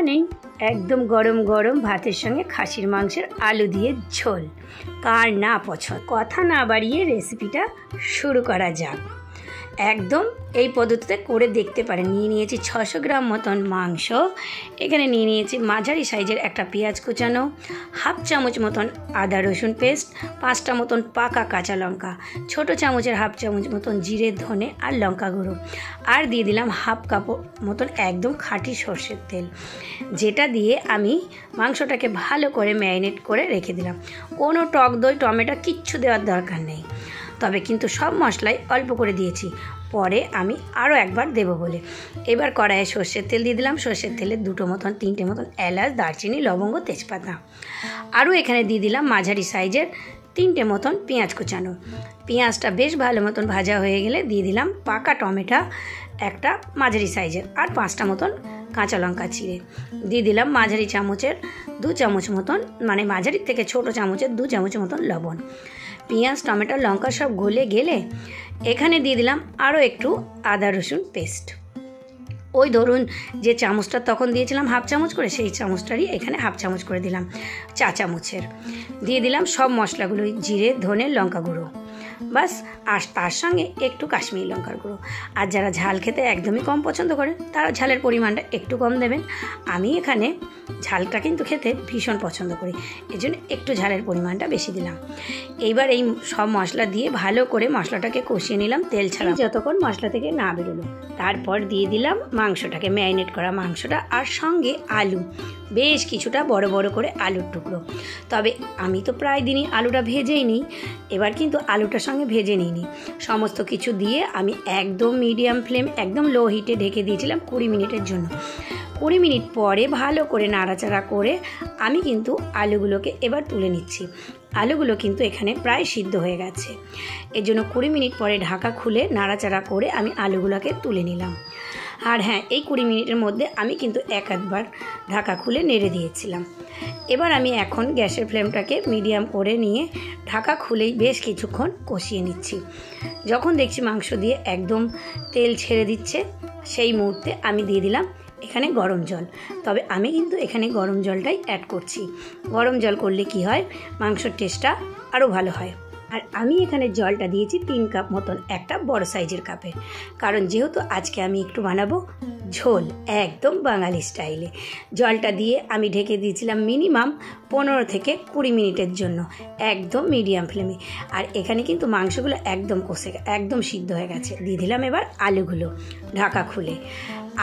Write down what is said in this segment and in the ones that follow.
মানেই একদম গরম গরম ভাতের সঙ্গে খাসির মাংসের আলু দিয়ে ঝোল। কার না পছন্দ। কথা না বাড়িয়ে রেসিপিটা শুরু করা যাক। একদম এই পদ্ধতিতে করে দেখতে পারেন। নিয়ে নিয়েছি 600 গ্রাম মতন মাংস। এখানে নিয়ে নিয়েছি মাঝারি সাইজের একটা পেঁয়াজ কুচানো, হাফ চামচ মতন আদা রসুন পেস্ট, 5টা মতন পাকা কাঁচা লঙ্কা, ছোট চামচের হাফ চামচ মতন জিরে ধনে আর লঙ্কা গুঁড়ো, আর দিয়ে দিলাম হাফ কাপ মতন একদম খাঁটি সর্ষের তেল, যেটা দিয়ে আমি মাংসটাকে ভালো করে ম্যারিনেট করে রেখে দিলাম। কোনো টক দই টমেটো কিচ্ছু দেওয়ার দরকার নেই, তবে কিন্তু সব মশলাই অল্প করে দিয়েছি, পরে আমি আরও একবার দেবো বলে। এবার কড়াইয়ে সর্ষের তেল দিয়ে দিলাম। সর্ষের তেলে 3টে মতন এলাচ, দারচিনি, লবঙ্গ, তেজপাতা। আরও এখানে দিয়ে দিলাম মাঝারি সাইজের 3টে মতন পেঁয়াজ কুচানো। পেঁয়াজটা বেশ ভালো মতন ভাজা হয়ে গেলে দিয়ে দিলাম পাকা টমেটো একটা মাঝারি সাইজের, আর 5টা মতন কাঁচা লঙ্কা চিড়ে। দিয়ে দিলাম মাঝারি চামচের 2 চামচ মতন, মানে মাঝারির থেকে ছোট চামচের 2 চামচ মতন লবণ। পেঁয়াজ টমেটো লঙ্কা সব গলে গেলে এখানে দিয়ে দিলাম আরও একটু আদা রসুন পেস্ট। ওই ধরুন যে চামচটা তখন দিয়েছিলাম হাফ চামচ করে, সেই চামচটারই এখানে হাফ চামচ করে দিলাম, চা চামচের। দিয়ে দিলাম সব মশলাগুলো, জিরে ধনে লঙ্কা গুঁড়ো, বাস। আর তার সঙ্গে একটু কাশ্মীরি লঙ্কার গুঁড়ো। আর যারা ঝাল খেতে একদমই কম পছন্দ করেন তারা ঝালের পরিমাণটা একটু কম দেবেন। আমি এখানে ঝালটা কিন্তু খেতে ভীষণ পছন্দ করি, এজন্য একটু ঝালের পরিমাণটা বেশি দিলাম। এইবার এই সব মশলা দিয়ে ভালো করে মশলাটাকে কষিয়ে নিলাম তেল ছাড়া, যতক্ষণ মশলা থেকে না বেরোলো। তারপর দিয়ে দিলাম মাংসটাকে, ম্যারিনেট করা মাংসটা, আর সঙ্গে আলু, বেশ কিছুটা বড় বড় করে আলুর টুকরো। তবে আমি তো প্রায় দিনই আলুটা ভেজেই নিই, এবার কিন্তু আলুটার সঙ্গে ভেজে নিইনি। সমস্ত কিছু দিয়ে আমি একদম মিডিয়াম ফ্লেম, একদম লো হিটে ঢেকে দিয়েছিলাম 20 মিনিটের জন্য। 20 মিনিট পরে ভালো করে নাড়াচাড়া করে আমি কিন্তু আলুগুলোকে এবার তুলে নিচ্ছি। আলুগুলো কিন্তু এখানে প্রায় সিদ্ধ হয়ে গেছে, এর জন্য 20 মিনিট পরে ঢাকা খুলে নাড়াচাড়া করে আমি আলুগুলোকে তুলে নিলাম। আর হ্যাঁ, এই 20 মিনিটের মধ্যে আমি কিন্তু একবার ঢাকা খুলে নেড়ে দিয়েছিলাম। এবার আমি এখন গ্যাসের ফ্লেমটাকে মিডিয়াম করে নিয়ে ঢাকা খুলেই বেশ কিছুক্ষণ কষিয়ে নিচ্ছি। যখন দেখছি মাংস দিয়ে একদম তেল ছেড়ে দিচ্ছে, সেই মুহূর্তে আমি দিয়ে দিলাম এখানে গরম জল। তবে আমি কিন্তু এখানে গরম জলটাই অ্যাড করছি। গরম জল করলে কি হয়, মাংসর টেস্টটা আরও ভালো হয়। আর আমি এখানে জলটা দিয়েছি 3 কাপ মতন, একটা বড় সাইজের কাপে, কারণ যেহেতু আজকে আমি একটু বানাবো ঝোল একদম বাঙালি স্টাইলে। জলটা দিয়ে আমি ঢেকে দিয়েছিলাম মিনিমাম 15 থেকে 20 মিনিটের জন্য, একদম মিডিয়াম ফ্লেমে। আর এখানে কিন্তু মাংসগুলো একদম একদম সিদ্ধ হয়ে গেছে। দিয়ে দিলাম এবার আলুগুলো ঢাকা খুলে।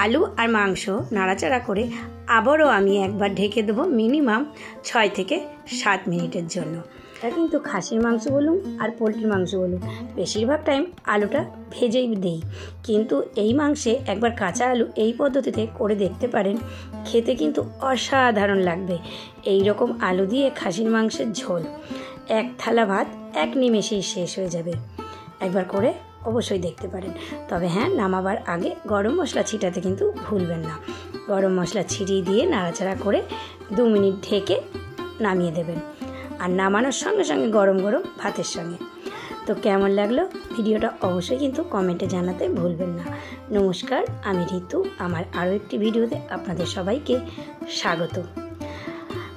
আলু আর মাংস নাড়াচাড়া করে আবারও আমি একবার ঢেকে দেবো মিনিমাম 6 থেকে 7 মিনিটের জন্য। এটা কিন্তু খাসির মাংস বলুন আর পোলট্রির মাংস বলুন, বেশিরভাগ টাইম আলুটা ভেজেই দিই, কিন্তু এই মাংসে একবার কাঁচা আলু এই পদ্ধতিতে করে দেখতে পারেন, খেতে কিন্তু অসাধারণ লাগবে। এই রকম আলু দিয়ে খাসির মাংসের ঝোল, এক থালা ভাত এক নিমেষেই শেষ হয়ে যাবে। একবার করে অবশ্যই দেখতে পারেন। তবে হ্যাঁ, নামাবার আগে গরম মশলা ছিটাতে কিন্তু ভুলবেন না। গরম মশলা ছিটিয়ে দিয়ে নাড়াচাড়া করে 2 মিনিট ঢেকে নামিয়ে দেবেন, আর নামানোর সঙ্গে সঙ্গে গরম গরম ভাতের সঙ্গে। তো কেমন লাগলো ভিডিওটা অবশ্যই কিন্তু কমেন্টে জানাতে ভুলবেন না। নমস্কার, আমি ঋতু। আমার আরও একটি ভিডিওতে আপনাদের সবাইকে স্বাগত।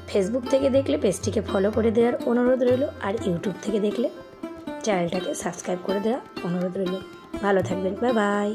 ফেসবুক থেকে দেখলে পেজটিকে ফলো করে দেওয়ার অনুরোধ রইল, আর ইউটিউব থেকে দেখলে চ্যানেলটাকে সাবস্ক্রাইব করে দেওয়ার অনুরোধ রইল। ভালো থাকবেন, বাই বাই।